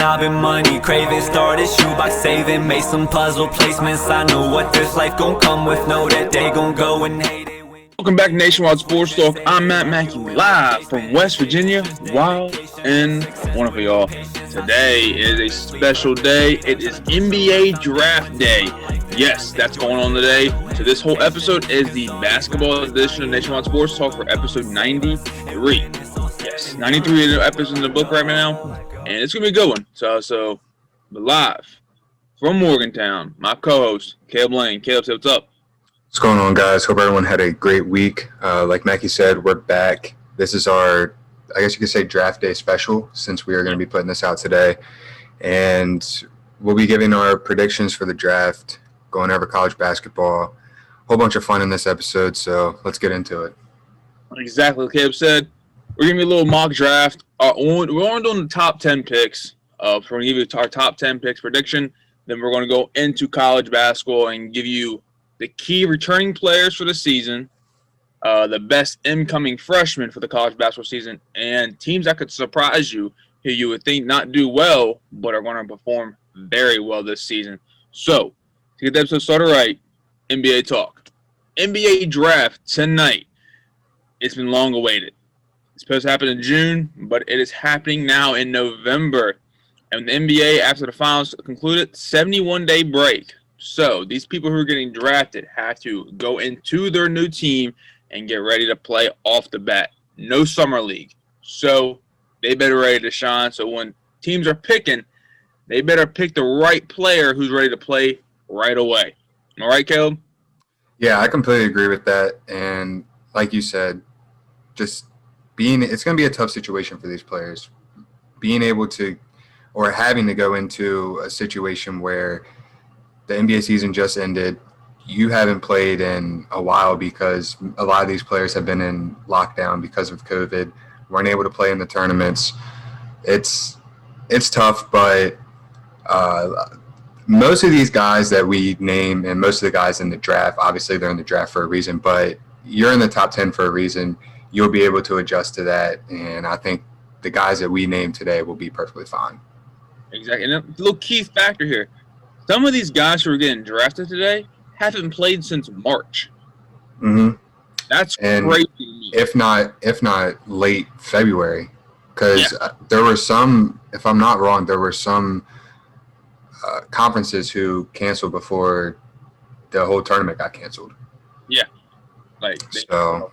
I've been money craving, started shoebox saving, made some puzzle placements. I know what this life gon' come with, know that they gon' go and hate it. Welcome back to Nationwide Sports Talk. I'm Matt Mackey, live from West Virginia. Wild and wonderful, y'all. Today is a special day. It is NBA Draft Day. Yes, that's going on today. So this whole episode is the basketball edition of Nationwide Sports Talk for episode 93. Yes, 93 episodes in the book right now, and it's going to be a good one. So live from Morgantown, my co-host, Caleb Lane. Caleb, say what's up. What's going on, guys? Hope everyone had a great week. Like Mackie said, we're back. This is our, I guess you could say, draft day special, since we are going to be putting this out today. And we'll be giving our predictions for the draft, going over college basketball. A whole bunch of fun in this episode, so let's get into it. Exactly what Caleb said. We're going to be a little mock draft. We're only doing the top 10 picks. So we're going to give you our top 10 picks prediction. Then we're going to go into college basketball and give you the key returning players for the season, the best incoming freshmen for the college basketball season, and teams that could surprise you, who you would think not do well, but are going to perform very well this season. So, to get the episode started right, NBA talk. NBA draft tonight. It's been long awaited. It's supposed to happen in June, but it is happening now in November. And the NBA, after the finals concluded, 71-day break. So these people who are getting drafted have to go into their new team and get ready to play off the bat. No summer league. So they better ready to shine. So when teams are picking, they better pick the right player who's ready to play right away. All right, Caleb? Yeah, I completely agree with that. And like you said, it's going to be a tough situation for these players. Being able to, or having to go into a situation where the NBA season just ended. You haven't played in a while because a lot of these players have been in lockdown because of COVID, weren't able to play in the tournaments. It's tough, but most of these guys that we name and most of the guys in the draft, obviously they're in the draft for a reason, but you're in the top 10 for a reason. You'll be able to adjust to that, and I think the guys that we named today will be perfectly fine. Exactly. And a little key factor here. Some of these guys who are getting drafted today haven't played since March. Mm-hmm. That's crazy to me. If not late February, because there were some, if I'm not wrong, there were some conferences who canceled before the whole tournament got canceled. Yeah. So,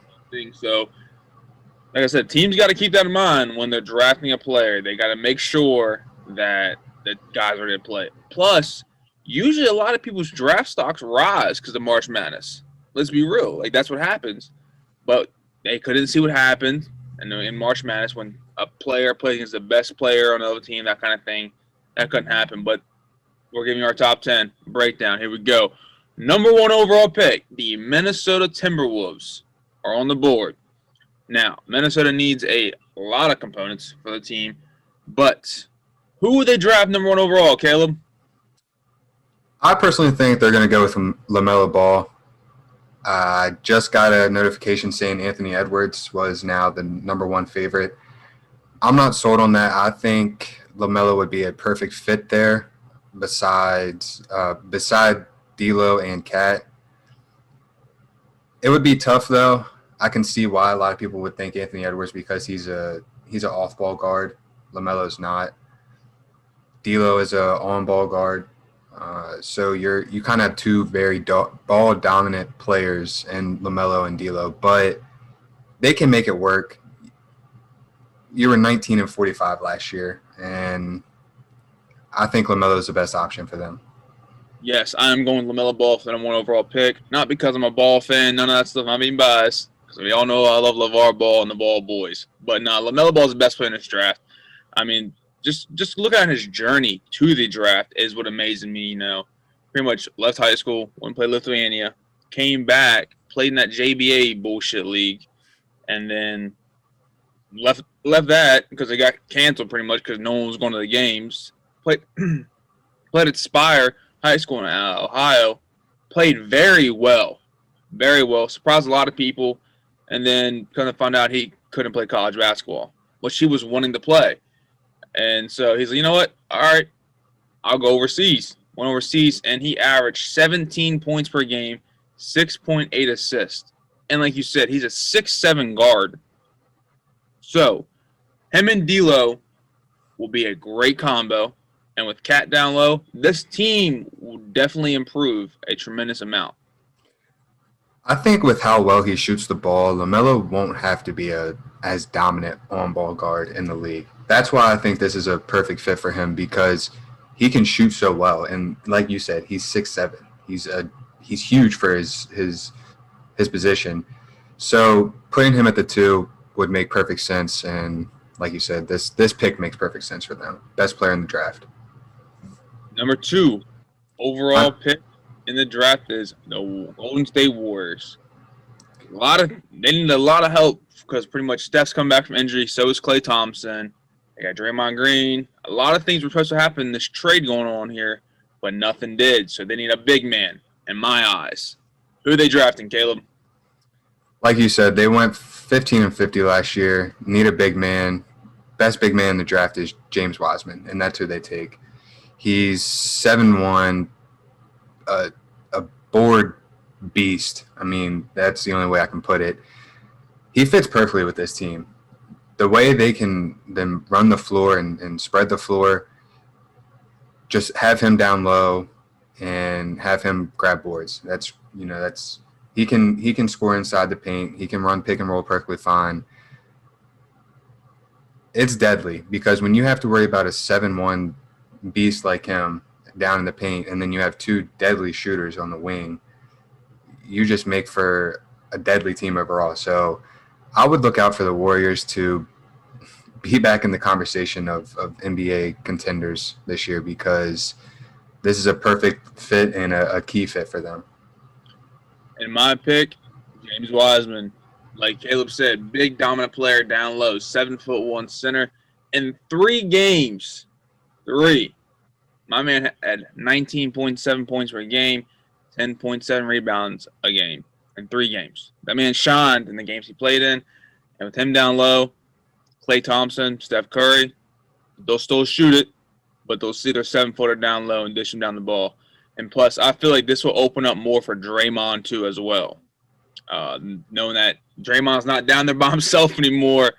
like I said, teams got to keep that in mind when they're drafting a player. They got to make sure that the guys are going to play. Plus, usually a lot of people's draft stocks rise because of March Madness. Let's be real. That's what happens. But they couldn't see what happened in March Madness when a player plays against the best player on another team, that kind of thing. That couldn't happen. But we're giving you our top 10 breakdown. Here we go. Number 1 overall pick, the Minnesota Timberwolves are on the board. Now, Minnesota needs a lot of components for the team. But who would they draft number 1 overall, Caleb? I personally think they're going to go with LaMelo Ball. I just got a notification saying Anthony Edwards was now the number 1 favorite. I'm not sold on that. I think LaMelo would be a perfect fit there beside D'Lo and Cat. It would be tough, though. I can see why a lot of people would think Anthony Edwards because he's an off-ball guard. LaMelo's not. D'Lo is an on-ball guard. So you kind of have two very ball dominant players in LaMelo and D'Lo, but they can make it work. You were 19 and 45 last year, and I think LaMelo is the best option for them. Yes, I'm going LaMelo Ball for the number 1 overall pick. Not because I'm a Ball fan, none of that stuff. I'm being biased because we all know I love LeVar Ball and the Ball boys. But no, LaMelo Ball is the best player in this draft. I mean, just look at his journey to the draft is what amazes me. Pretty much left high school, went to play Lithuania, came back, played in that JBA bullshit league, and then left that because it got canceled pretty much because no one was going to the games. Played at Spire High School in Ohio, played very well, surprised a lot of people, and then kind of found out he couldn't play college basketball, which he was wanting to play. And so he's like, you know what? All right, I'll go overseas. Went overseas, and he averaged 17 points per game, 6.8 assists. And like you said, he's a 6'7" guard. So him and D'Lo will be a great combo. And with Cat down low, this team will definitely improve a tremendous amount. I think with how well he shoots the ball, LaMelo won't have to be as dominant on-ball guard in the league. That's why I think this is a perfect fit for him because he can shoot so well. And like you said, he's 6'7". He's huge for his position. So putting him at the 2 would make perfect sense. And like you said, this pick makes perfect sense for them. Best player in the draft. Number 2 overall pick in the draft is the Golden State Warriors. They need a lot of help because pretty much Steph's come back from injury. So is Klay Thompson. They got Draymond Green. A lot of things were supposed to happen in this trade going on here, but nothing did. So they need a big man, in my eyes. Who are they drafting, Caleb? Like you said, they went 15-50 last year. Need a big man. Best big man in the draft is James Wiseman, and that's who they take. He's 7'1", a board beast. I mean, that's the only way I can put it. He fits perfectly with this team. The way they can then run the floor and spread the floor, just have him down low and have him grab boards. That's he can score inside the paint. He can run pick and roll perfectly fine. It's deadly because when you have to worry about a 7'1" beast like him down in the paint, and then you have 2 deadly shooters on the wing, you just make for a deadly team overall. So I would look out for the Warriors to be back in the conversation of NBA contenders this year because this is a perfect fit and a key fit for them. In my pick, James Wiseman. Like Caleb said, big dominant player down low, 7'1" center. In 3 games, my man had 19.7 points per game, 10.7 rebounds a game in 3 games. That man shined in the games he played in. And with him down low, Klay Thompson, Steph Curry, they'll still shoot it, but they'll see their 7-footer down low and dish him down the ball. And plus, I feel like this will open up more for Draymond, too, as well. Knowing that Draymond's not down there by himself anymore,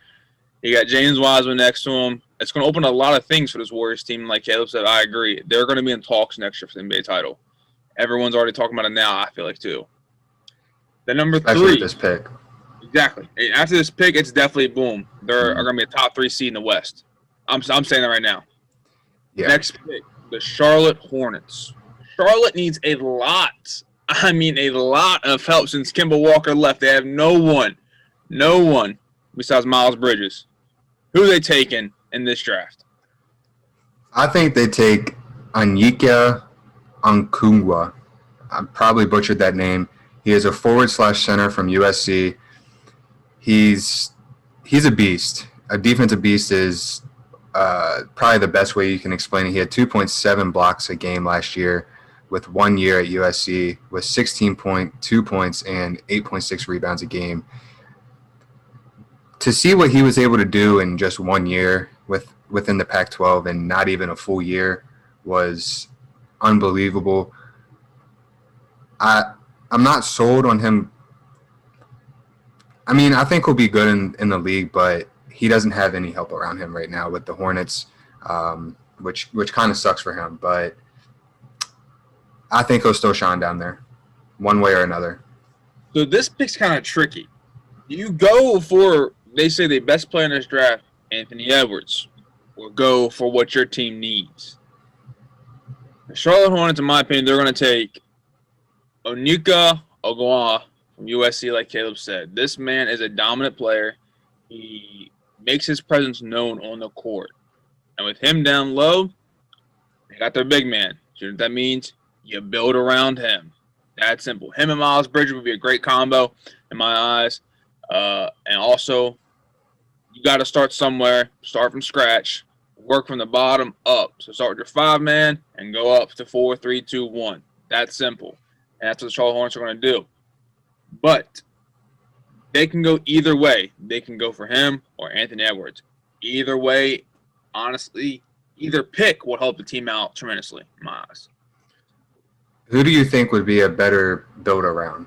you got James Wiseman next to him. It's going to open a lot of things for this Warriors team. Like Caleb said, I agree. They're going to be in talks next year for the NBA title. Everyone's already talking about it now, I feel like, too. The number 3. Especially this pick. Exactly. After this pick, it's definitely boom. They're going to be a top 3 seed in the West. I'm saying that right now. Yeah. Next pick, the Charlotte Hornets. Charlotte needs a lot of help since Kemba Walker left. They have no one besides Miles Bridges. Who are they taking in this draft? I think they take Onyeka Okongwu. I probably butchered that name. He is a forward/center from USC. He's a beast. A defensive beast is probably the best way you can explain it. He had 2.7 blocks a game last year with 1 year at USC with 16.2 points and 8.6 rebounds a game. To see what he was able to do in just 1 year within the Pac-12 and not even a full year was unbelievable. I'm not sold on him. I mean, I think he'll be good in the league, but he doesn't have any help around him right now with the Hornets, which kind of sucks for him. But I think he'll still shine down there one way or another. So this pick's kind of tricky. Do you go for, they say the best player in this draft, Anthony Edwards, or go for what your team needs? The Charlotte Hornets, in my opinion, they're going to take Onyeka Okongwu from USC, like Caleb said. This man is a dominant player. He makes his presence known on the court. And with him down low, they got their big man. You know what that means? You build around him. That's simple. Him and Miles Bridges would be a great combo in my eyes. And also, you got to start somewhere. Start from scratch. Work from the bottom up. So start with your 5-man and go up to 4, 3, 2, 1. That's simple. And that's what the Charlotte Hornets are going to do. But they can go either way. They can go for him or Anthony Edwards. Either way, honestly, either pick will help the team out tremendously, in my eyes. Who do you think would be a better build around?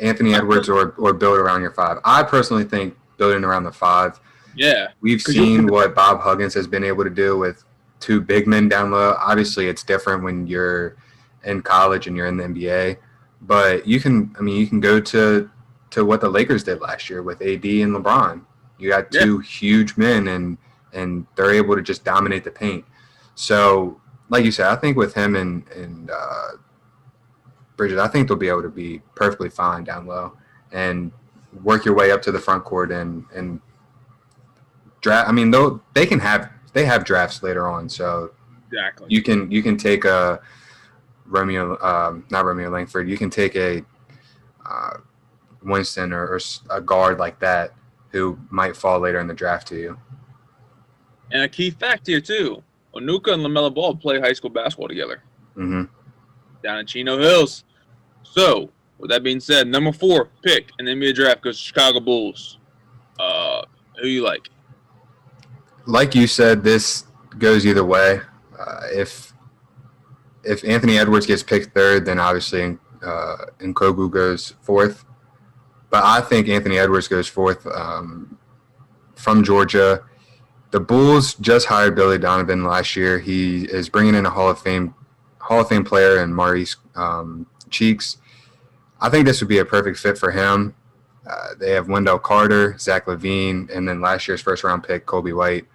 Anthony Edwards or build around your 5? I personally think building around the 5. Yeah. We've seen what Bob Huggins has been able to do with 2 big men down low. Obviously, it's different when you're in college and you're in the NBA. But you can go to what the Lakers did last year with AD and LeBron. You got 2 huge men, and they're able to just dominate the paint. So, like you said, I think with him and Bridges, I think they'll be able to be perfectly fine down low and work your way up to the front court and draft. I mean, they have drafts later on, so exactly you can take a not Romeo Langford. You can take a Winston or a guard like that who might fall later in the draft to you. And a key fact here too: Onuka and LaMelo Ball play high school basketball together Mm-hmm. down in Chino Hills. So, with that being said, number 4 pick in the NBA draft goes to Chicago Bulls. Who you like? Like you said, this goes either way. If Anthony Edwards gets picked 3rd, then obviously Nkogu goes 4th. But I think Anthony Edwards goes 4th from Georgia. The Bulls just hired Billy Donovan last year. He is bringing in a Hall of Fame player in Maurice Cheeks. I think this would be a perfect fit for him. They have Wendell Carter, Zach LaVine, and then last year's first-round pick, Kobe White.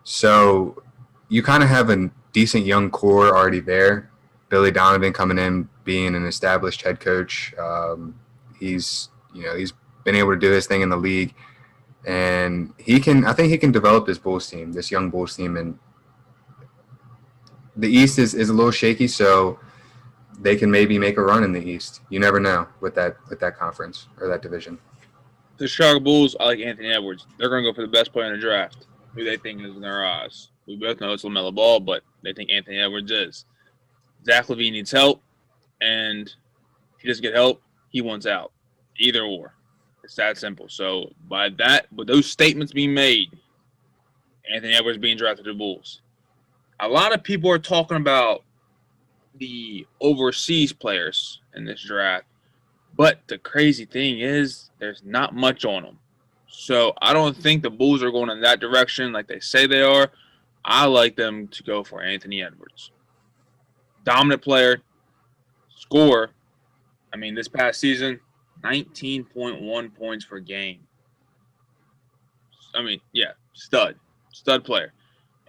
So you kind of have a decent young core already there. Billy Donovan coming in, being an established head coach. He's been able to do his thing in the league, and I think he can develop this young Bulls team. And the East is a little shaky, so they can maybe make a run in the East. You never know with that conference or that division. The Chicago Bulls, I like Anthony Edwards. They're going to go for the best player in the draft, who they think is in their eyes. We both know it's LaMelo Ball, but they think Anthony Edwards is. Zach LaVine needs help, and if he doesn't get help, he wants out. Either or. It's that simple. So with those statements being made, Anthony Edwards being drafted to the Bulls. A lot of people are talking about the overseas players in this draft, but the crazy thing is there's not much on them. So I don't think the Bulls are going in that direction like they say they are. I like them to go for Anthony Edwards. Dominant player, scorer. I mean, this past season, 19.1 points per game. I mean, yeah, stud player.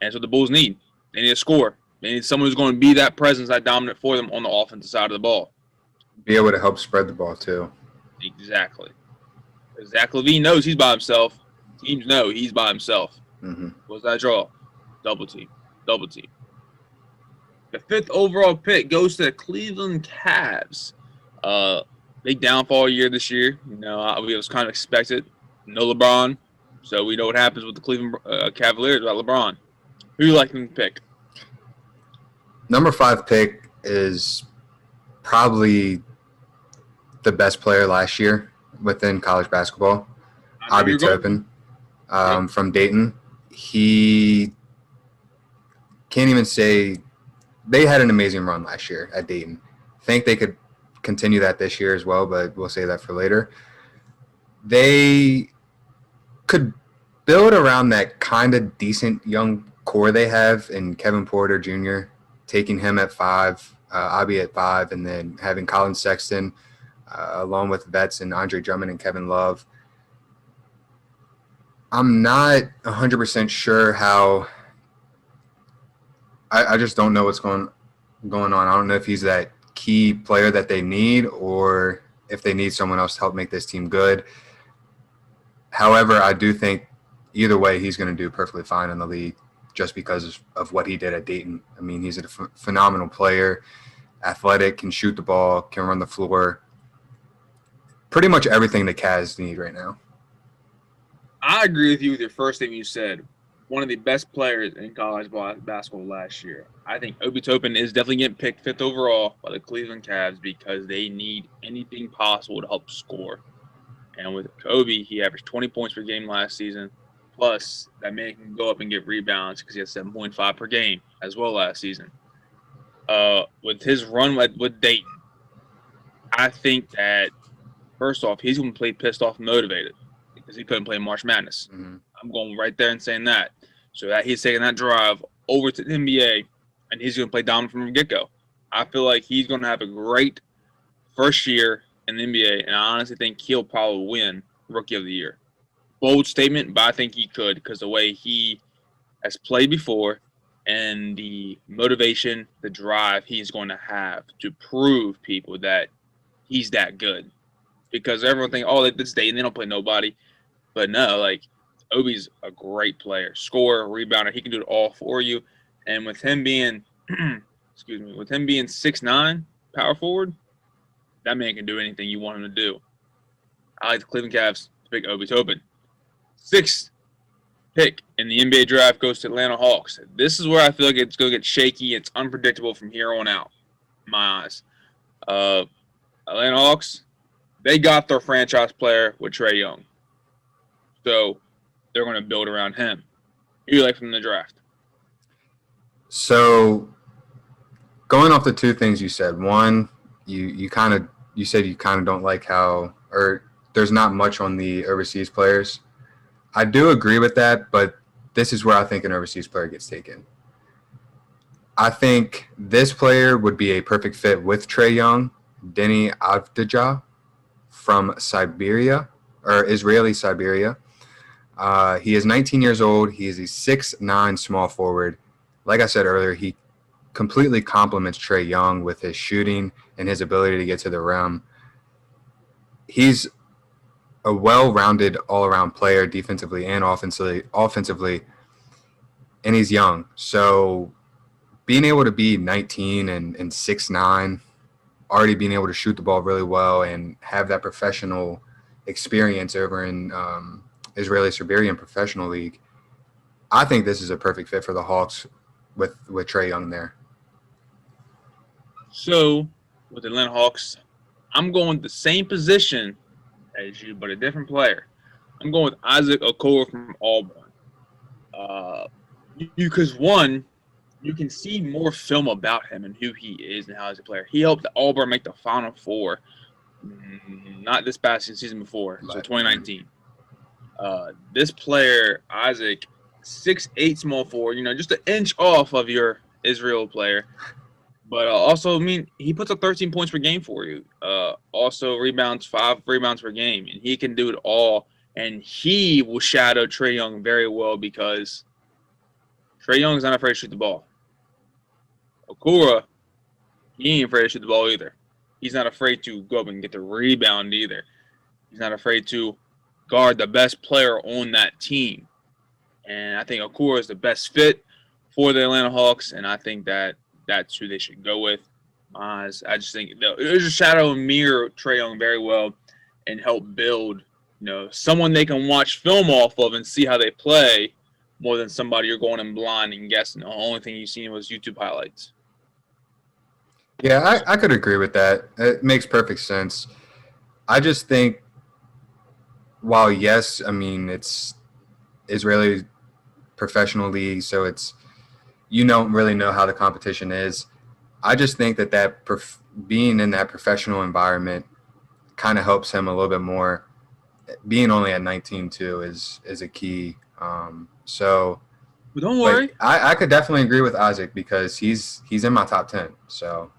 And that's what the Bulls need. They need a scorer. They need someone who's going to be that presence, that dominant for them on the offensive side of the ball. Be able to help spread the ball too. Exactly. Zach LaVine knows he's by himself. Teams know he's by himself. Mm-hmm. What's that draw? Double team. The 5th overall pick goes to the Cleveland Cavs. Big downfall year this year. It was kind of expected. No LeBron. So we know what happens with the Cleveland Cavaliers without LeBron. Who do you like them to pick? Number 5 pick is probably the best player last year within college basketball. Obi Toppin from Dayton. He can't even say they had an amazing run last year at Dayton. I think they could continue that this year as well, but we'll save that for later. They could build around that kind of decent young core they have in Kevin Porter Jr., taking him at 5, Obi at 5, and then having Colin Sexton along with Vets and Andre Drummond and Kevin Love. I'm not 100% sure how – I just don't know what's going on. I don't know if he's that key player that they need or if they need someone else to help make this team good. However, I do think either way he's going to do perfectly fine in the league just because of what he did at Dayton. I mean, he's a phenomenal player, athletic, can shoot the ball, can run the floor. Pretty much everything the Cavs need right now. I agree with you with your first thing you said. One of the best players in college basketball last year. I think Obi Toppin is definitely getting picked 5th overall by the Cleveland Cavs because they need anything possible to help score. And with Obi, he averaged 20 points per game last season, Plus, that man can go up and get rebounds because he has 7.5 per game as well last season. With his run with Dayton, I think that, first off, he's going to play pissed off and motivated because he couldn't play March Madness. Mm-hmm. I'm going right there and saying that. So that he's taking that drive over to the NBA, and he's going to play dominant from the get-go. I feel like he's going to have a great first year in the NBA, and I honestly think he'll probably win Rookie of the Year. Bold statement, but I think he could because the way he has played before and the motivation, the drive he's going to have to prove people that he's that good. Because everyone thinks, oh, this Dayton, they don't play nobody. But no, like, Obi's a great player, scorer, rebounder. He can do it all for you. And with him being, with him being 6'9", power forward, that man can do anything you want him to do. I like the Cleveland Cavs to pick Obi Toppin. 6th pick in the NBA draft goes to Atlanta Hawks. This is where I feel like it's going to get shaky. It's unpredictable from here on out, in my eyes. Atlanta Hawks, they got their franchise player with Trae Young. So they're going to build around him. Who do you like from the draft? So going off the two things you said, one, you said you kind of don't like how, or there's not much on the overseas players. I do agree with that, but this is where I think an overseas player gets taken. I think this player would be a perfect fit with Trae Young, Deni Avdija from Siberia, or Israeli Siberia. He is 19 years old. He is a 6'9" small forward. Like I said earlier, he completely complements Trae Young with his shooting and his ability to get to the rim. He's a well-rounded all-around player defensively and offensively, and he's young. So being able to be 19 and 6'9", already being able to shoot the ball really well and have that professional experience over in Israeli Siberian Professional League, I think this is a perfect fit for the Hawks with Trae Young there. So with the Atlanta Hawks, I'm going the same position as you, but a different player. I'm going with Isaac Okoro from Auburn. Because one, you can see more film about him and who he is and how he's a player. He helped Auburn make the Final Four, not this past season before, so 2019. This player, Isaac, 6'8" small forward, just an inch off of your Israel player. But also, he puts up 13 points per game for you. Also, 5 rebounds per game. And he can do it all. And he will shadow Trae Young very well because Trae Young is not afraid to shoot the ball. Okoro, he ain't afraid to shoot the ball either. He's not afraid to go up and get the rebound either. He's not afraid to guard the best player on that team. And I think Okoro is the best fit for the Atlanta Hawks, and I think that's who they should go with. I just think it was a shadow and mirror Trae Young very well and help build, someone they can watch film off of and see how they play more than somebody you're going in blind and guessing. The only thing you've seen was YouTube highlights. Yeah, I could agree with that. It makes perfect sense. I just think, while yes, it's Israeli professional league, so you don't really know how the competition is. I just think that being in that professional environment kind of helps him a little bit more. Being only at 19 too is a key. So, but don't worry. I could definitely agree with Isaac because he's in my top 10. So,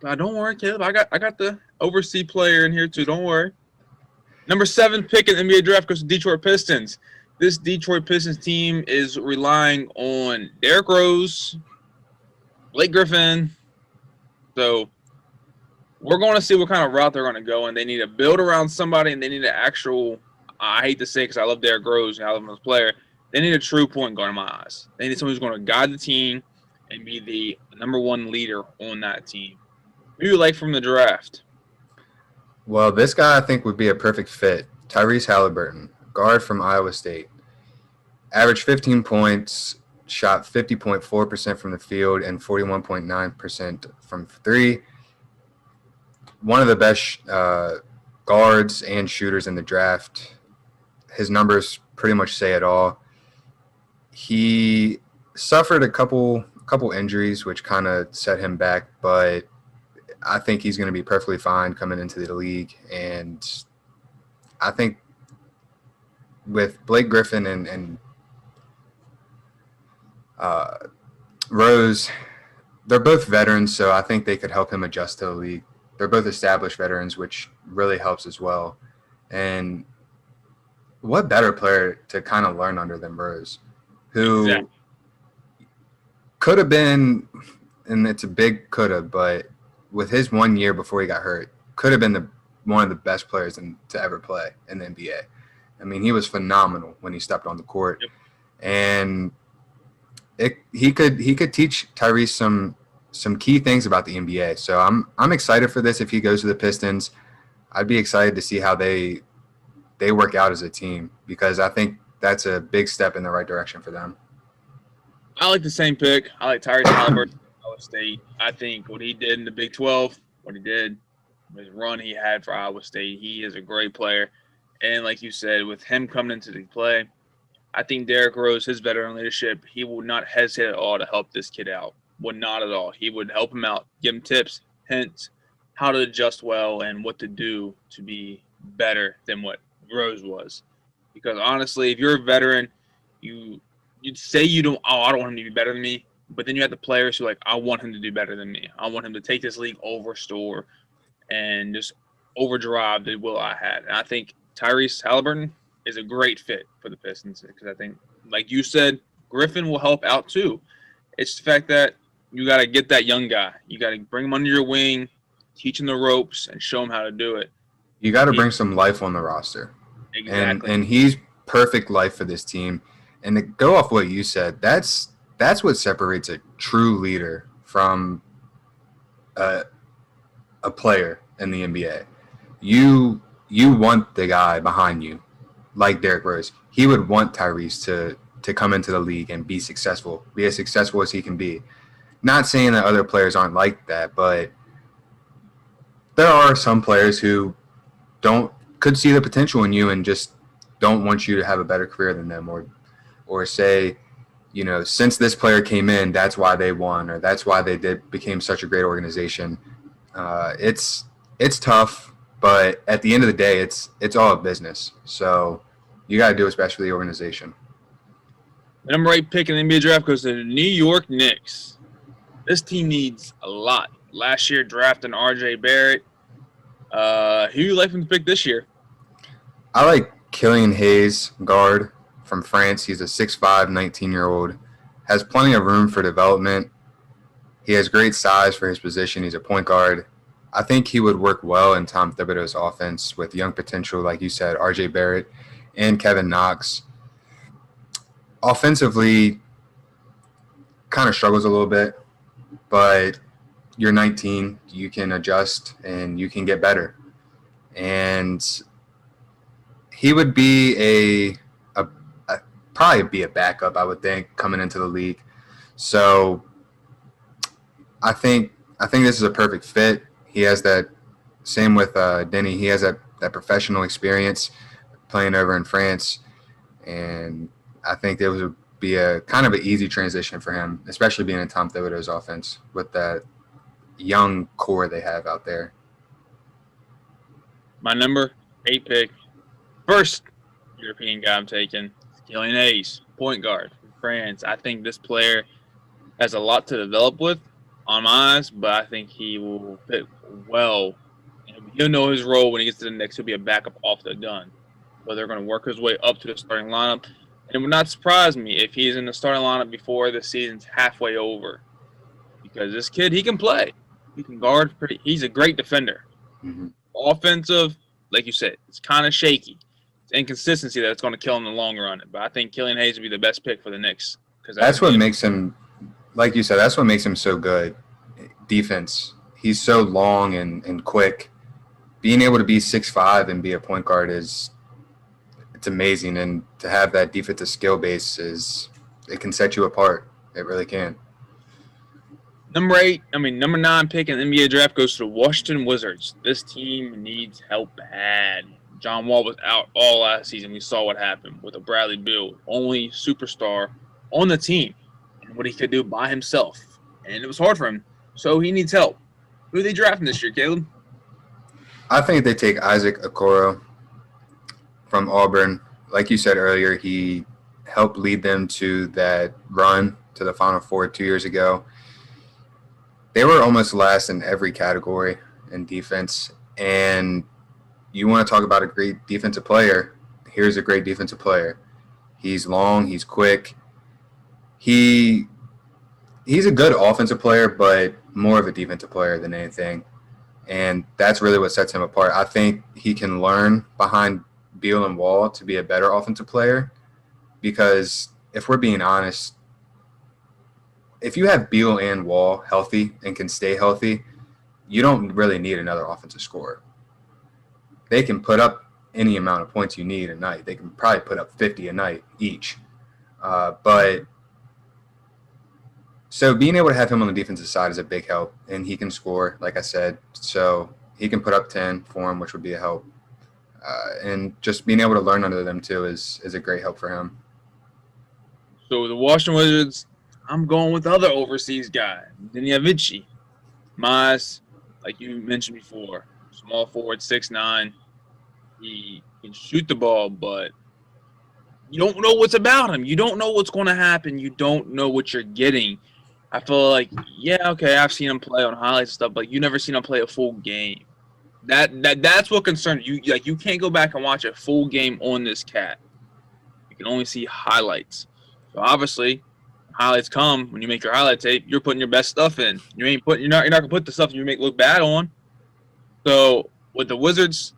don't worry, Caleb. I got the overseas player in here too. Don't worry. Number 7 pick in the NBA draft goes to Detroit Pistons. This Detroit Pistons team is relying on Derrick Rose, Blake Griffin. So we're going to see what kind of route they're going to go, and they need to build around somebody, and they need an actual – I hate to say it because I love Derrick Rose and I love him as a player. They need a true point guard in my eyes. They need someone who's going to guide the team and be the number one leader on that team. Who do you like from the draft? Well, this guy I think would be a perfect fit. Tyrese Halliburton, guard from Iowa State. Averaged 15 points, shot 50.4% from the field and 41.9% from three. One of the best guards and shooters in the draft. His numbers pretty much say it all. he suffered a couple injuries, which kind of set him back, but I think he's going to be perfectly fine coming into the league. And I think with Blake Griffin and Rose, they're both veterans, so I think they could help him adjust to the league. They're both established veterans, which really helps as well. And what better player to kind of learn under than Rose, who Exactly. could have been, and it's a big could have, but with his 1 year before he got hurt, could have been one of the best players to ever play in the NBA. I mean, he was phenomenal when he stepped on the court, Yep. and he could teach Tyrese some key things about the NBA. So I'm excited for this. If he goes to the Pistons, I'd be excited to see how they work out as a team, because I think that's a big step in the right direction for them. I like the same pick. I like Tyrese Halliburton, Iowa State. I think what he did in the Big 12, what he did, his run he had for Iowa State, he is a great player. And like you said, with him coming into the play, I think Derrick Rose, his veteran leadership, he would not hesitate at all to help this kid out. Would not at all. He would help him out, give him tips, hints, how to adjust well, and what to do to be better than what Rose was. Because honestly, if you're a veteran, you'd say you don't. Oh, I don't want him to be better than me. But then you have the players who are like, I want him to do better than me. I want him to take this league over store and just overdrive the will I had. And I think Tyrese Halliburton is a great fit for the Pistons, because I think, like you said, Griffin will help out too. It's the fact that you got to get that young guy. You got to bring him under your wing, teach him the ropes, and show him how to do it. You got to bring some life on the roster. Exactly. And he's perfect life for this team. And to go off what you said, that's what separates a true leader from a player in the NBA. You want the guy behind you, like Derrick Rose. He would want Tyrese to come into the league and be as successful as he can be. Not saying that other players aren't like that, but there are some players who could see the potential in you and just don't want you to have a better career than them, or say, you know, since this player came in, that's why they won, or that's why they became such a great organization. It's tough, but at the end of the day, it's all a business. So you got to do what's best for the organization. The number 8 pick in the NBA draft goes to the New York Knicks. This team needs a lot. Last year, drafting R.J. Barrett. Who you like from the pick this year? I like Killian Hayes, guard from France. He's a 6'5", 19-year-old. Has plenty of room for development. He has great size for his position. He's a point guard. I think he would work well in Tom Thibodeau's offense with young potential, like you said, R.J. Barrett and Kevin Knox. Offensively, kind of struggles a little bit, but you're 19, you can adjust and you can get better. And he would be probably be a backup, I would think, coming into the league. So I think this is a perfect fit. He has that, same with Denny, he has that professional experience playing over in France. And I think it would be a kind of an easy transition for him, especially being in Tom Thibodeau's offense with that young core they have out there. My number 8 pick, first European guy I'm taking, Killian Hayes, point guard from France. I think this player has a lot to develop with on my eyes, but I think he will fit well. He'll know his role when he gets to the Knicks. He'll be a backup off the gun. But they're going to work his way up to the starting lineup. And it would not surprise me if he's in the starting lineup before the season's halfway over. Because this kid, he can play. He can guard he's a great defender. Mm-hmm. Offensive, like you said, it's kind of shaky. It's inconsistency that's going to kill him in the long run. But I think Killian Hayes would be the best pick for the Knicks. That's what makes him, like you said, that's what makes him so good. Defense. He's so long and quick. Being able to be 6'5" and be a point guard it's amazing. And to have that defensive skill base it can set you apart. It really can. Number 9 pick in the NBA draft goes to the Washington Wizards. This team needs help bad. John Wall was out all last season. We saw what happened with a Bradley Beal, only superstar on the team and what he could do by himself. And it was hard for him. So he needs help. Who are they drafting this year, Caleb? I think they take Isaac Okoro from Auburn. Like you said earlier, he helped lead them to that run to the Final Four 2 years ago. They were almost last in every category in defense. And you want to talk about a great defensive player, here's a great defensive player. He's long, he's quick. He's a good offensive player, but more of a defensive player than anything. And that's really what sets him apart. I think he can learn behind Beal and Wall to be a better offensive player because if we're being honest, if you have Beal and Wall healthy and can stay healthy, you don't really need another offensive scorer. They can put up any amount of points you need a night. They can probably put up 50 a night each. So being able to have him on the defensive side is a big help, and he can score, like I said. So he can put up 10 for him, which would be a help. And just being able to learn under them, too, is a great help for him. So the Washington Wizards, I'm going with the other overseas guy, Deniavici. Mize, like you mentioned before, small forward, 6'9". He can shoot the ball, but you don't know what's about him. You don't know what's going to happen. You don't know what you're getting. I feel like, yeah, okay, I've seen him play on highlights and stuff, but you never seen him play a full game. That's what concerns you. Like, you can't go back and watch a full game on this cat. You can only see highlights. So obviously, highlights come when you make your highlight tape. You're putting your best stuff in. You're not gonna put the stuff you make look bad on. So with the Wizards,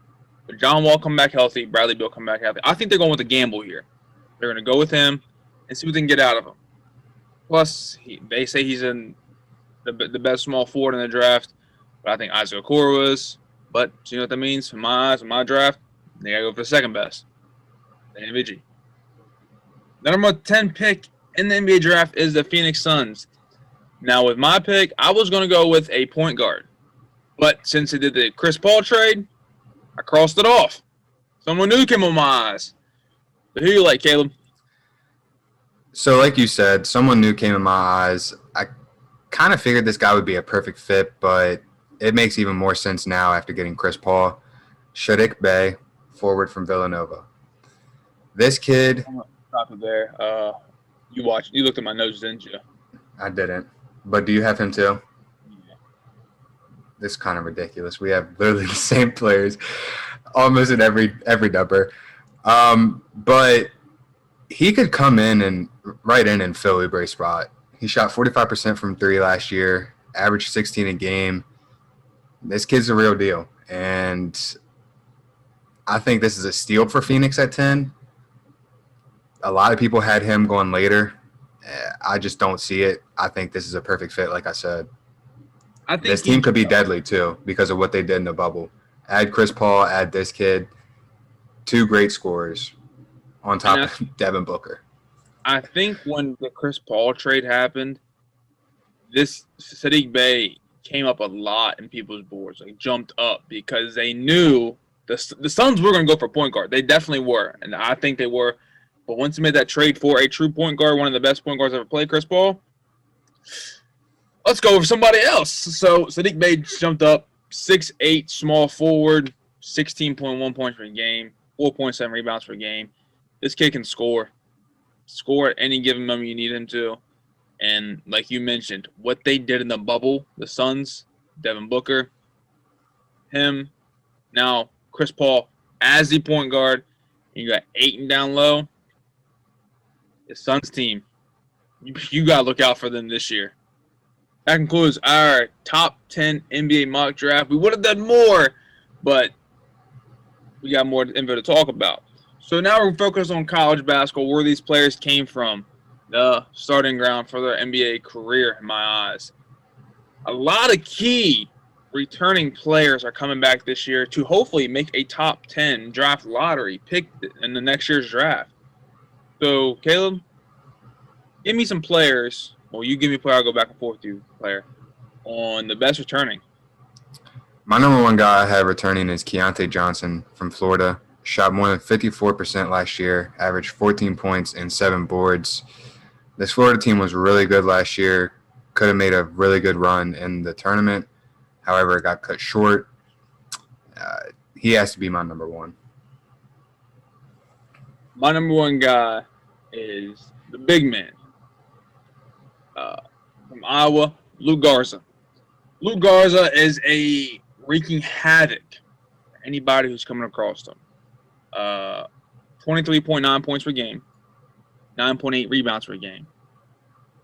with John Wall come back healthy, Bradley Beal come back healthy. I think they're going with a gamble here. They're gonna go with him and see what they can get out of him. Plus, they say he's in the best small forward in the draft, but I think Isaac Okoro was. But you know what that means? For my eyes, in my draft, they gotta go for the second best, Deniavici. The number 10 pick in the NBA draft is the Phoenix Suns. Now, with my pick, I was going to go with a point guard. But since they did the Chris Paul trade, I crossed it off. Someone new came on my eyes. But who you like, Caleb? So like you said, someone new came in my eyes. I kind of figured this guy would be a perfect fit, but it makes even more sense now after getting Chris Paul. Saddiq Bey, forward from Villanova. This kid... Stop it there. You looked at my notes, didn't you? I didn't. But do you have him too? Yeah. This is kind of ridiculous. We have literally the same players almost in every number. But he could come in and right in fill Oubre's spot. He shot 45% from three last year, averaged 16 a game. This kid's the real deal. And I think this is a steal for Phoenix at 10. A lot of people had him going later. I just don't see it. I think this is a perfect fit, like I said. I think this team could be deadly, too, because of what they did in the bubble. Add Chris Paul, add this kid. Two great scorers on top of Devin Booker. I think when the Chris Paul trade happened, this Saddiq Bey came up a lot in people's boards, like jumped up because they knew the Suns were going to go for point guard. They definitely were, and I think they were. But once they made that trade for a true point guard, one of the best point guards ever played, Chris Paul, let's go for somebody else. So Saddiq Bey jumped up, 6'8", small forward, 16.1 points per game, 4.7 rebounds per game. This kid can score at any given moment you need him to. And like you mentioned, what they did in the bubble, the Suns, Devin Booker, him, now Chris Paul as the point guard, you got Ayton down low. The Suns team, you got to look out for them this year. That concludes our top 10 NBA mock draft. We would have done more, but we got more info to talk about. So now we're focused on college basketball, where these players came from, the starting ground for their NBA career, in my eyes. A lot of key returning players are coming back this year to hopefully make a top 10 draft lottery pick in the next year's draft. So, Caleb, give me some players. Well, you give me a player, I'll go back and forth with you, player, on the best returning. My number one guy I have returning is Keontae Johnson from Florida. Shot more than 54% last year, averaged 14 points and 7 boards. This Florida team was really good last year. Could have made a really good run in the tournament. However, it got cut short. He has to be my number one. My number one guy is the big man from Iowa, Luke Garza. Luke Garza is a wreaking havoc for anybody who's coming across him. 23.9 points per game, 9.8 rebounds per game.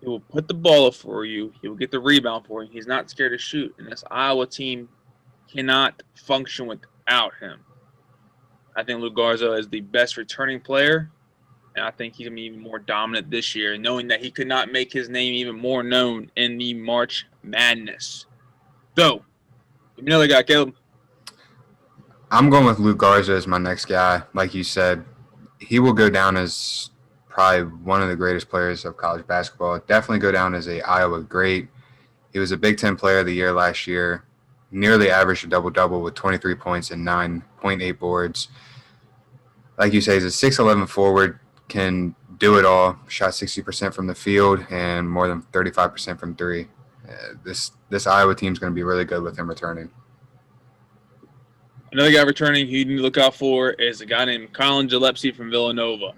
He will put the ball up for you. He will get the rebound for you. He's not scared to shoot. And this Iowa team cannot function without him. I think Luke Garza is the best returning player. And I think he's going to be even more dominant this year, knowing that he could not make his name even more known in the March Madness. So, give me another guy, Caleb. I'm going with Luke Garza as my next guy. Like you said, he will go down as probably one of the greatest players of college basketball. Definitely go down as a Iowa great. He was a Big Ten Player of the Year last year. Nearly averaged a double-double with 23 points and 9.8 boards. Like you say, he's a 6'11 forward, can do it all. Shot 60% from the field and more than 35% from three. This Iowa team is going to be really good with him returning. Another guy returning who you need to look out for is a guy named Colin Gillespie from Villanova.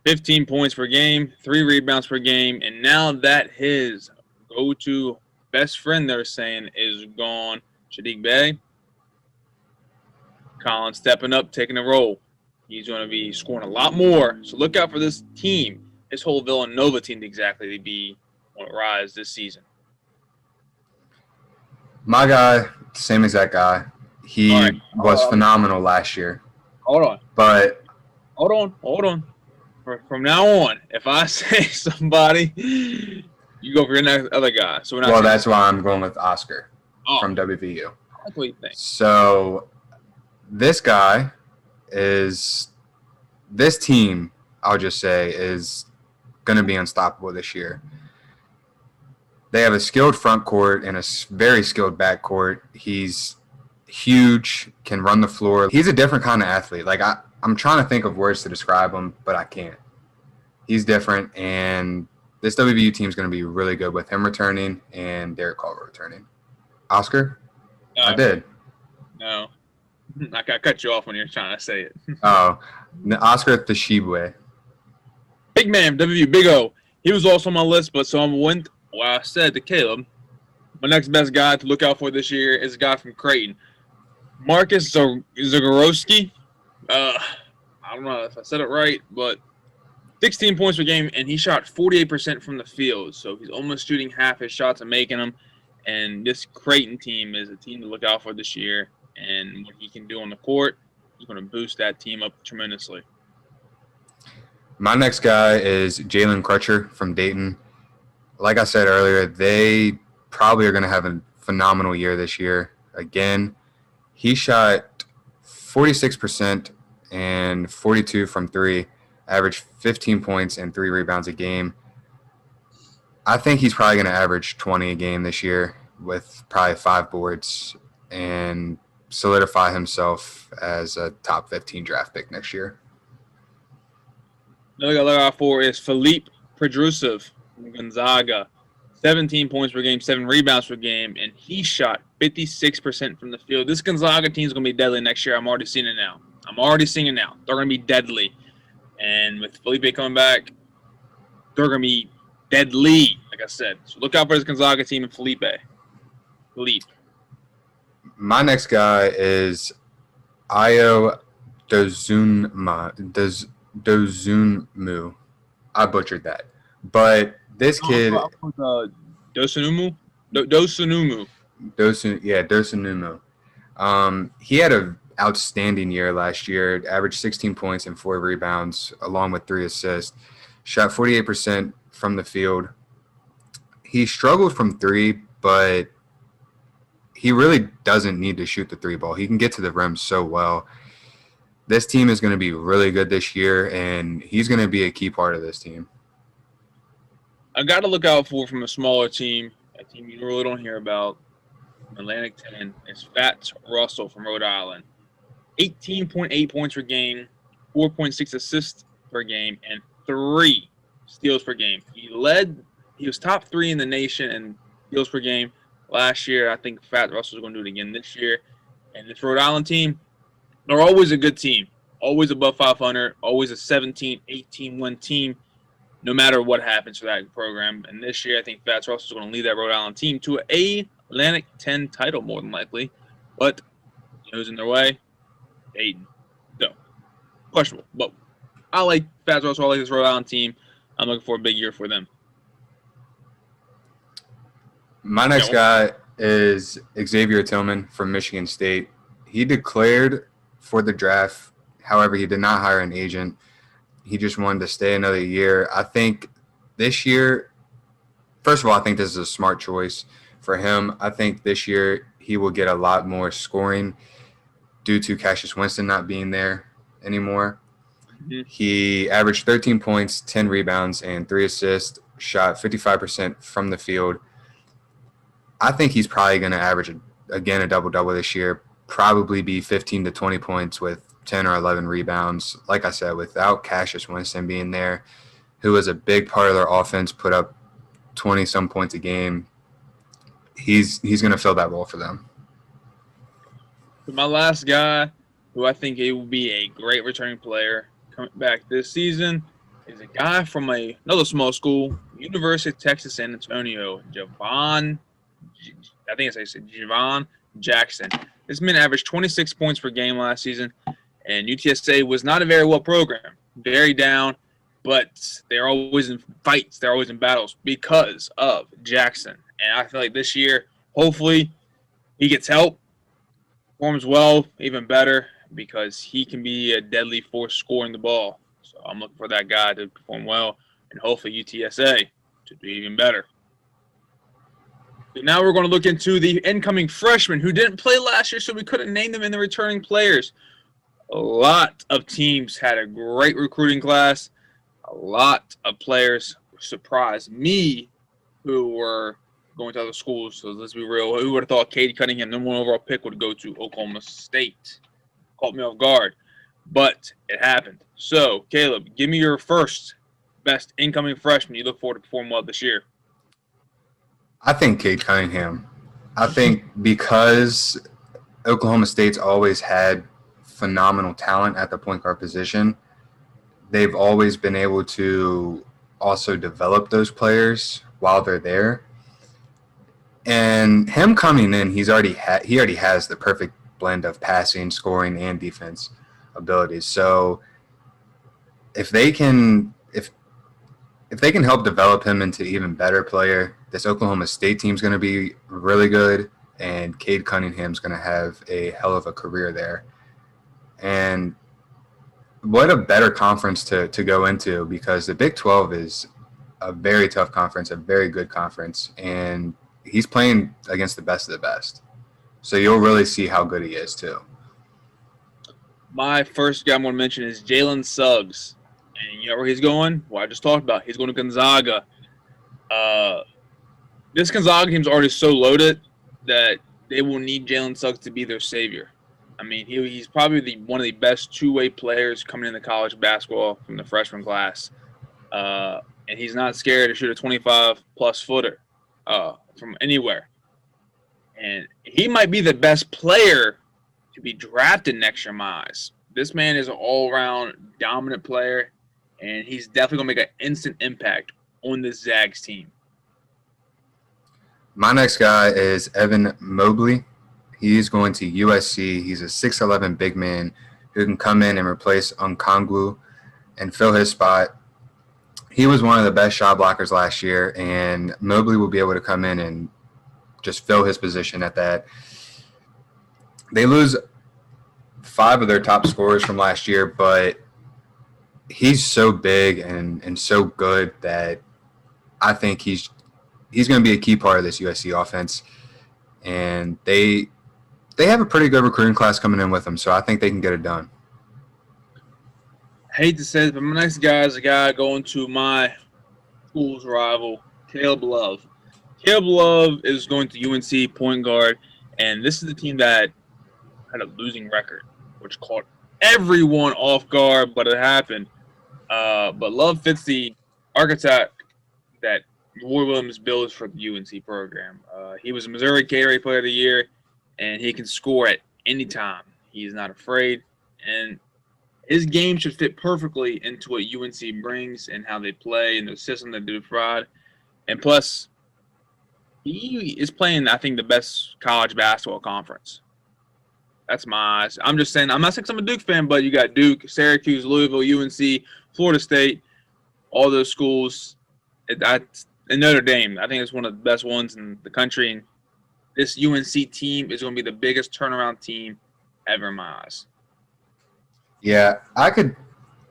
15 points per game, 3 rebounds per game, and now that his go-to best friend, they're saying, is gone, Saddiq Bey, Colin stepping up, taking a role. He's going to be scoring a lot more. So look out for this team, this whole Villanova team exactly to be on a rise this season. My guy, same exact guy. He was phenomenal last year. Hold on. But hold on. From now on, if I say somebody, you go for your next other guy. So that's why I'm going with Oscar from WVU. That's what you think. So this guy is – this team, I'll just say, is going to be unstoppable this year. They have a skilled front court and a very skilled back court. He's huge, can run the floor. He's a different kind of athlete. Like, I'm trying to think of words to describe him, but I can't. He's different, and this WVU team is going to be really good with him returning and Derek Culver returning. Oscar? No, I did. No. I cut you off when you're trying to say it. Oh, Oscar Tshiebwe. Big man, WVU, Big O. He was also on my list, but so I went – well, I said to Caleb, my next best guy to look out for this year is a guy from Creighton. Marcus Zagorowski. I don't know if I said it right, but 16 points per game, and he shot 48% from the field. So he's almost shooting half his shots and making them. And this Creighton team is a team to look out for this year. And what he can do on the court is going to boost that team up tremendously. My next guy is Jalen Crutcher from Dayton. Like I said earlier, they probably are going to have a phenomenal year this year. Again, he shot 46% and 42 from three, averaged 15 points and 3 rebounds a game. I think he's probably going to average 20 a game this year with probably 5 boards and solidify himself as a top 15 draft pick next year. Another guy to look out for is Filip Predrusev from Gonzaga. 17 points per game, 7 rebounds per game, and he shot 56% from the field. This Gonzaga team is going to be deadly next year. I'm already seeing it now. They're going to be deadly. And with Felipe coming back, they're going to be deadly, like I said. So look out for this Gonzaga team and Felipe. My next guy is Ayo Dozunmu. I butchered that. But this kid Dosunmu. Dosunmu. He had an outstanding year last year. Averaged 16 points and 4 rebounds, along with 3 assists. Shot 48% from the field. He struggled from 3, but he really doesn't need to shoot the 3 ball. He can get to the rim so well. This team is going to be really good this year, and he's going to be a key part of this team. I got to look out for from a smaller team, a team you really don't hear about, Atlantic 10, is Fats Russell from Rhode Island. 18.8 points per game, 4.6 assists per game, and 3 steals per game. He was top 3 in the nation in steals per game last year. I think Fat Russell's going to do it again this year. And this Rhode Island team, they're always a good team, always above 500, always a 17, 18-win team, no matter what happens for that program. And this year, I think Fats Russell's going to lead that Rhode Island team to a Atlantic 10 title more than likely. But who's in their way? Dayton. So, questionable. But I like Fats Russell. I like this Rhode Island team. I'm looking for a big year for them. My next guy is Xavier Tillman from Michigan State. He declared for the draft. However, he did not hire an agent. He just wanted to stay another year. I think this year, first of all, I think this is a smart choice for him. I think this year he will get a lot more scoring due to Cassius Winston not being there anymore. Mm-hmm. He averaged 13 points, 10 rebounds, and 3 assists, shot 55% from the field. I think he's probably going to average, again, a double-double this year, probably be 15 to 20 points with 10 or 11 rebounds. Like I said, without Cassius Winston being there, who was a big part of their offense, put up 20-some points a game, he's going to fill that role for them. My last guy, who I think he will be a great returning player coming back this season, is a guy from another small school, University of Texas San Antonio, Javon Jackson. This man averaged 26 points per game last season, and UTSA was not a very well program, very down, but they're always in fights, they're always in battles because of Jackson. And I feel like this year, hopefully, he gets help, performs well, even better, because he can be a deadly force scoring the ball. So I'm looking for that guy to perform well, and hopefully UTSA to do even better. So now we're going to look into the incoming freshmen who didn't play last year, so we couldn't name them in the returning players. A lot of teams had a great recruiting class. A lot of players surprised me who were going to other schools. So let's be real. Who would have thought Cade Cunningham, number 1 overall pick, would go to Oklahoma State? Caught me off guard, but it happened. So, Caleb, give me your first best incoming freshman you look forward to perform well this year. I think Cade Cunningham. I think because Oklahoma State's always had phenomenal talent at the point guard position, they've always been able to also develop those players while they're there. And him coming in, he already has the perfect blend of passing, scoring, and defense abilities. So if they can help develop him into an even better player, this Oklahoma State team's going to be really good, and Cade Cunningham's going to have a hell of a career there. And what a better conference to go into, because the Big 12 is a very tough conference, a very good conference, and he's playing against the best of the best. So you'll really see how good he is too. My first guy I'm going to mention is Jalen Suggs. And you know where he's going? Well, I just talked about. He's going to Gonzaga. This Gonzaga team's already so loaded that they will need Jalen Suggs to be their savior. I mean, he's probably one of the best two-way players coming into college basketball from the freshman class. And he's not scared to shoot a 25-plus footer from anywhere. And he might be the best player to be drafted next year in my eyes. This man is an all-around dominant player, and he's definitely going to make an instant impact on this Zags team. My next guy is Evan Mobley. He's going to USC. He's a 6'11" big man who can come in and replace Okongwu and fill his spot. He was one of the best shot blockers last year, and Mobley will be able to come in and just fill his position at that. They lose 5 of their top scorers from last year, but he's so big and so good that I think he's going to be a key part of this USC offense. And they have a pretty good recruiting class coming in with them, so I think they can get it done. I hate to say it, but my next guy is a guy going to my school's rival, Caleb Love. Caleb Love is going to UNC point guard, and this is the team that had a losing record, which caught everyone off guard, but it happened. But Love fits the architect that Roy Williams builds for the UNC program. He was a Missouri Gatorade Player of the Year, and he can score at any time. He is not afraid, and his game should fit perfectly into what UNC brings and how they play and the system that they provide. And plus, he is playing, I think, the best college basketball conference. That's my eyes. I'm just saying, I'm not saying I'm a Duke fan, but you got Duke, Syracuse, Louisville, UNC, Florida State, all those schools. And Notre Dame, I think it's one of the best ones in the country. And this UNC team is going to be the biggest turnaround team ever in my eyes. Yeah, I could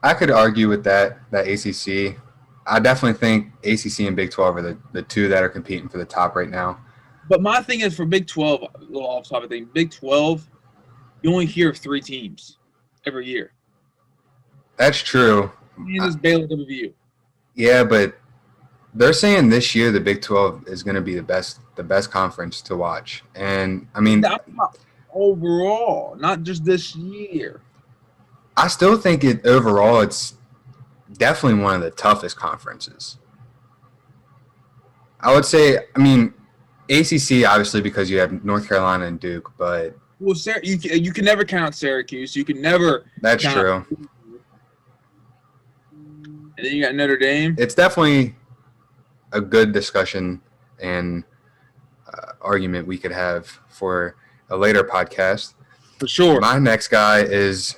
argue with that ACC. I definitely think ACC and Big 12 are the two that are competing for the top right now. But my thing is for Big 12, a little off topic thing, Big 12, you only hear of 3 teams every year. That's true. Kansas, Baylor, WVU. Yeah, but they're saying this year the Big 12 is going to be the best conference to watch. And, I mean, That's not overall, not just this year. I still think overall it's definitely one of the toughest conferences. I would say, I mean, ACC obviously because you have North Carolina and Duke, but Well, you can never count Syracuse. You can never. That's true. And then you got Notre Dame. It's definitely a good discussion and argument we could have for a later podcast. For sure. My next guy is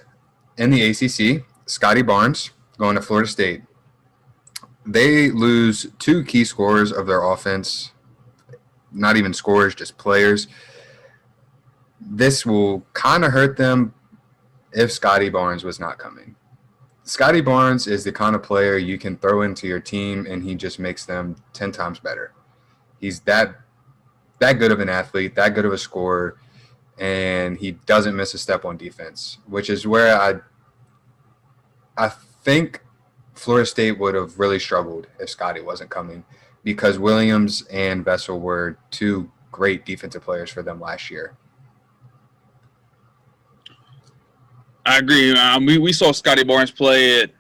in the ACC, Scotty Barnes, going to Florida State. They lose 2 key scorers of their offense, not even scorers, just players. This will kind of hurt them if Scotty Barnes was not coming. Scotty Barnes is the kind of player you can throw into your team and he just makes them 10 times better. He's that good of an athlete, that good of a scorer, and he doesn't miss a step on defense, which is where I think Florida State would have really struggled if Scotty wasn't coming because Williams and Vessel were 2 great defensive players for them last year. I agree. We saw Scotty Barnes play at.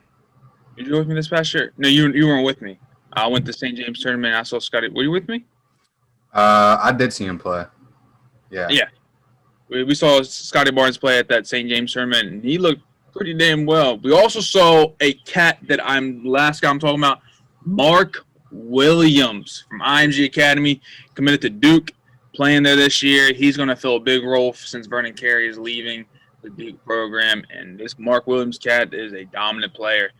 Were you with me this past year? No, you weren't with me. I went to St. James tournament. I saw Scotty. Were you with me? I did see him play. Yeah. Yeah. We saw Scotty Barnes play at that St. James tournament, and he looked pretty damn well. We also saw a cat that last guy I'm talking about, Mark Williams from IMG Academy, committed to Duke, playing there this year. He's going to fill a big role since Vernon Carey is leaving the Duke program, and this Mark Williams cat is a dominant player.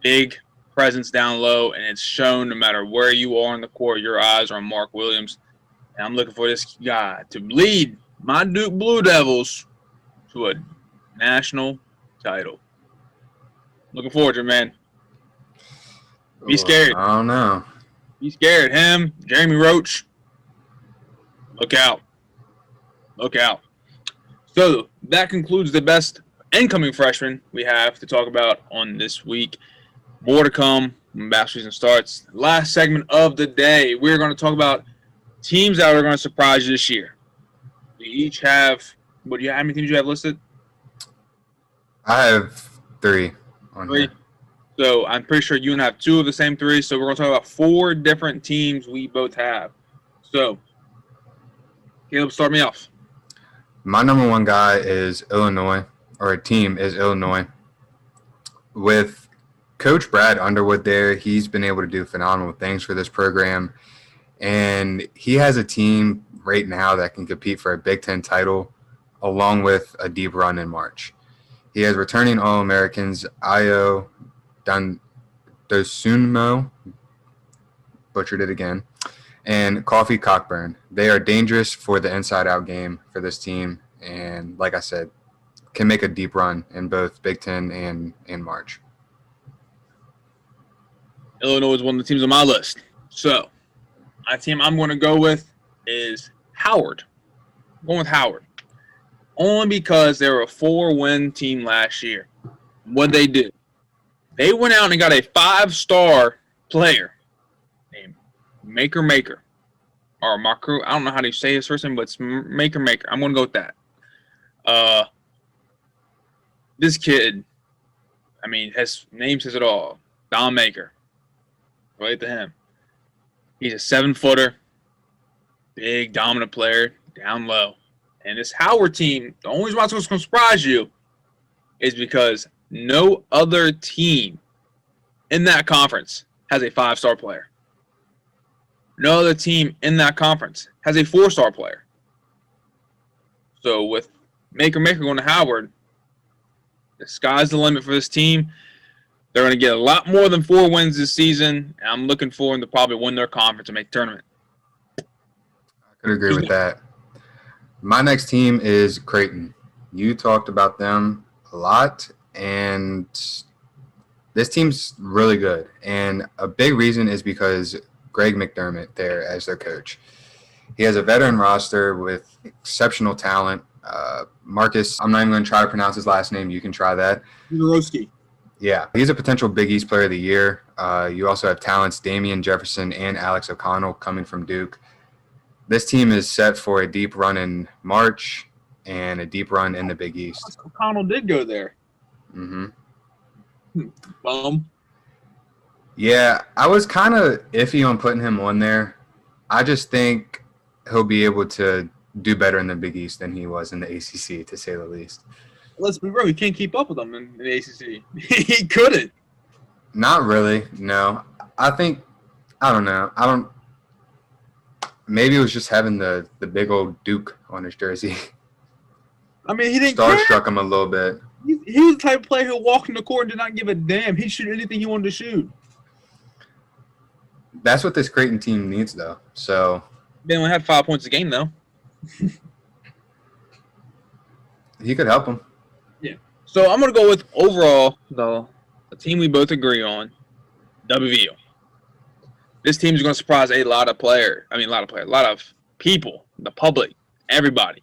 Big presence down low, and it's shown no matter where you are in the court, your eyes are on Mark Williams. And I'm looking for this guy to lead my Duke Blue Devils to a national title. Looking forward to it, man. Be scared. I don't know. Be scared. Him, Jeremy Roach. Look out. Look out. So that concludes the best incoming freshmen we have to talk about on this week. More to come when basketball season starts. Last segment of the day, we're going to talk about teams that are going to surprise you this year. We each have – how many teams you have listed? I have 3 on 3. here. So I'm pretty sure you and I have 2 of the same 3. So we're going to talk about 4 different teams we both have. So, Caleb, start me off. My number 1 guy is Illinois, or a team is Illinois. With Coach Brad Underwood there, he's been able to do phenomenal things for this program. And he has a team right now that can compete for a Big Ten title along with a deep run in March. He has returning All-Americans Ayo Dosunmu, butchered it again, and Coffee Cockburn. They are dangerous for the inside-out game for this team, and like I said, can make a deep run in both Big Ten and in March. Illinois is one of the teams on my list. So, my team I'm going to go with is Howard. I'm going with Howard. Only because they were a 4-win team last year. What they do? They went out and got a 5-star player named Maker. Or Marco. I don't know how to say his first name, but it's Maker. I'm going to go with that. This kid, his name says it all. Don Maker. Relate to him. He's a 7-footer, big, dominant player, down low. And this Howard team, the only reason why it's going to surprise you is because no other team in that conference has a 5-star player. No other team in that conference has a 4-star player. So with Maker going to Howard, the sky's the limit for this team. They're going to get a lot more than 4 wins this season, and I'm looking for them to probably win their conference and make the tournament. I could agree with that. My next team is Creighton. You talked about them a lot, and this team's really good. And a big reason is because Greg McDermott there as their coach. He has a veteran roster with exceptional talent. Marcus, I'm not even going to try to pronounce his last name. You can try that. Zurowski. Yeah, he's a potential Big East Player of the Year. You also have talents Damian Jefferson and Alex O'Connell coming from Duke. This team is set for a deep run in March and a deep run in the Big East. O'Connell did go there. Mm-hmm. Bum. Yeah, I was kind of iffy on putting him on there. I just think he'll be able to do better in the Big East than he was in the ACC, to say the least. Let's be real. He can't keep up with them in the ACC. He couldn't. Not really, no. I don't know. Maybe it was just having the big old Duke on his jersey. I mean, he didn't care. Starstruck him a little bit. He was the type of player who walked in the court and did not give a damn. He'd shoot anything he wanted to shoot. That's what this Creighton team needs, though. So They only had 5 points a game, though. he could help them. Yeah. So I'm going to go with overall, the team we both agree on, WVU. This team is going to surprise a lot of people, the public, everybody.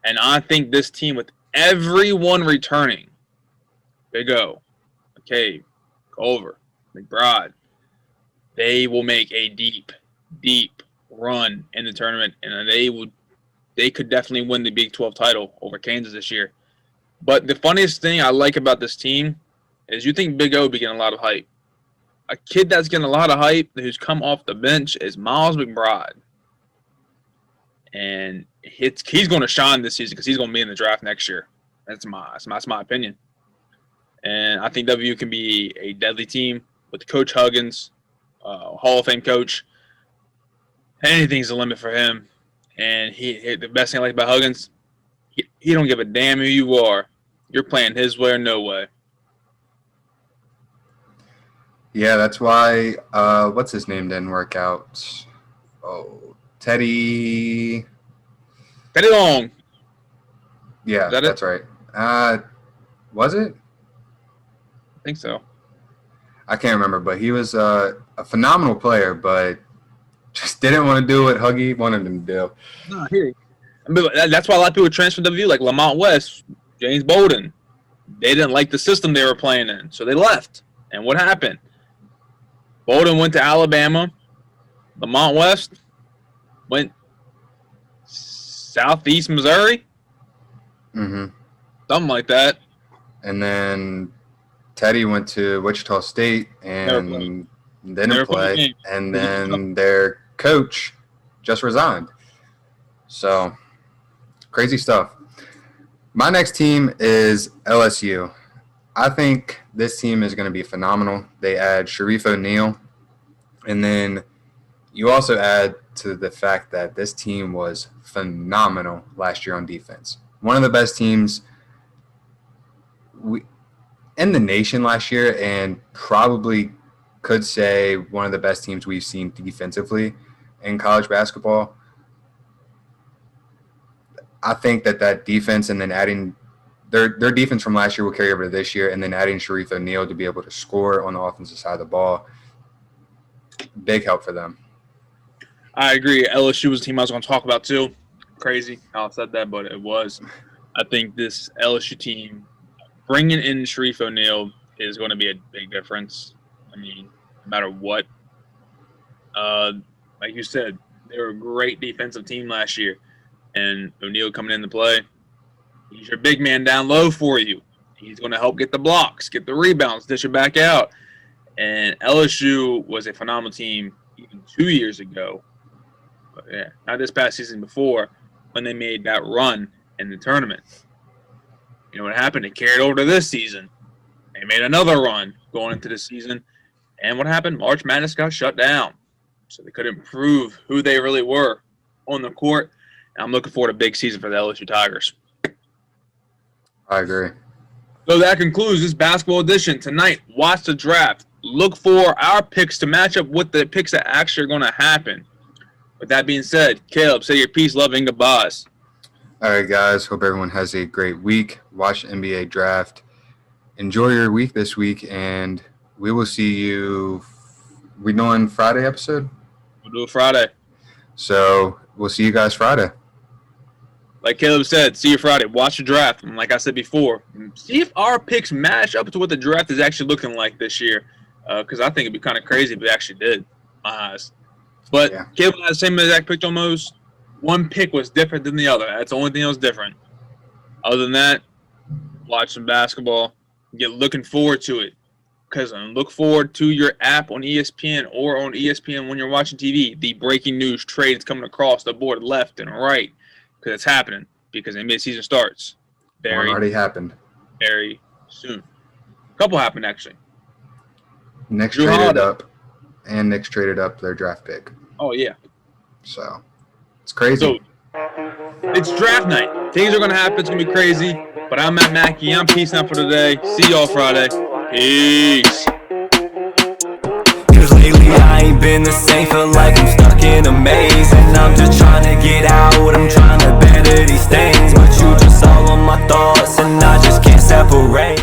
And I think this team, with everyone returning, Big O, McCabe, Culver, McBride, they will make a deep, deep run in the tournament, and they could definitely win the Big 12 title over Kansas this year. But the funniest thing I like about this team is you think Big O will be getting a lot of hype. A kid that's getting a lot of hype who's come off the bench is Miles McBride. And he's going to shine this season because he's going to be in the draft next year. That's my opinion. And I think WU can be a deadly team with Coach Huggins, Hall of Fame coach. Anything's the limit for him. And the best thing I like about Huggins, he don't give a damn who you are. You're playing his way or no way. Yeah, that's why what's his name didn't work out. Oh, Teddy Long. Yeah, that's right. Was it? I think so. I can't remember, but he was a phenomenal player, but just didn't want to do what Huggy wanted him to do. No, I hear you. I mean, that's why a lot of people transfer to WVU, like Lamont West, James Bolden. They didn't like the system they were playing in, so they left. And what happened? Bolden went to Alabama. Lamont West went Southeast Missouri. Mm-hmm. Something like that. And then Teddy went to Wichita State and didn't play. And then their coach just resigned. So, crazy stuff. My next team is LSU. I think this team is going to be phenomenal. They add Sharif O'Neal. And then you also add to the fact that this team was phenomenal last year on defense. One of the best teams in the nation last year, and probably could say one of the best teams we've seen defensively in college basketball. I think that defense and then adding their defense from last year will carry over to this year, and then adding Sharif O'Neal to be able to score on the offensive side of the ball, big help for them. I agree. LSU was the team I was going to talk about too. Crazy how I said that, but it was. I think this LSU team, bringing in Sharif O'Neal is going to be a big difference. I mean, no matter what. Like you said, they were a great defensive team last year. And O'Neal coming into play, he's your big man down low for you. He's going to help get the blocks, get the rebounds, dish it back out. And LSU was a phenomenal team even 2 years ago. But yeah, not this past season, before, when they made that run in the tournament. You know what happened? It carried over to this season. They made another run going into the season. And what happened? March Madness got shut down. So they couldn't prove who they really were on the court. And I'm looking forward to a big season for the LSU Tigers. I agree. So that concludes this basketball edition. Tonight, watch the draft. Look for our picks to match up with the picks that actually are going to happen. With that being said, Caleb, say your peace, love, and goodbyes. All right, guys. Hope everyone has a great week. Watch the NBA draft. Enjoy your week this week, and we will see you. We doing Friday episode? We'll do it Friday. So we'll see you guys Friday. Like Caleb said, see you Friday. Watch the draft. And like I said before, see if our picks match up to what the draft is actually looking like this year. Because I think it'd be kind of crazy if it actually did. My eyes. But Yeah. Caleb had the same exact pick almost. One pick was different than the other. That's the only thing that was different. Other than that, watch some basketball. Get looking forward to it. Because look forward to your app on ESPN or on ESPN when you're watching TV. The breaking news trades coming across the board left and right. Because it's happening. Because the NBA season starts One very, already happened. very soon. A couple happened, actually. Knicks Drew traded Holiday. up, and Knicks traded up their draft pick. Oh, yeah. So it's crazy. So it's draft night. Things are going to happen. It's going to be crazy. But I'm Matt Mackey. I'm peacing out for today. See y'all Friday. Peace. Cause lately I ain't been the same. Feel like I'm stuck in a maze, and I'm just trying to get out. I'm trying to better these things, but you just all on my thoughts, and I just can't separate.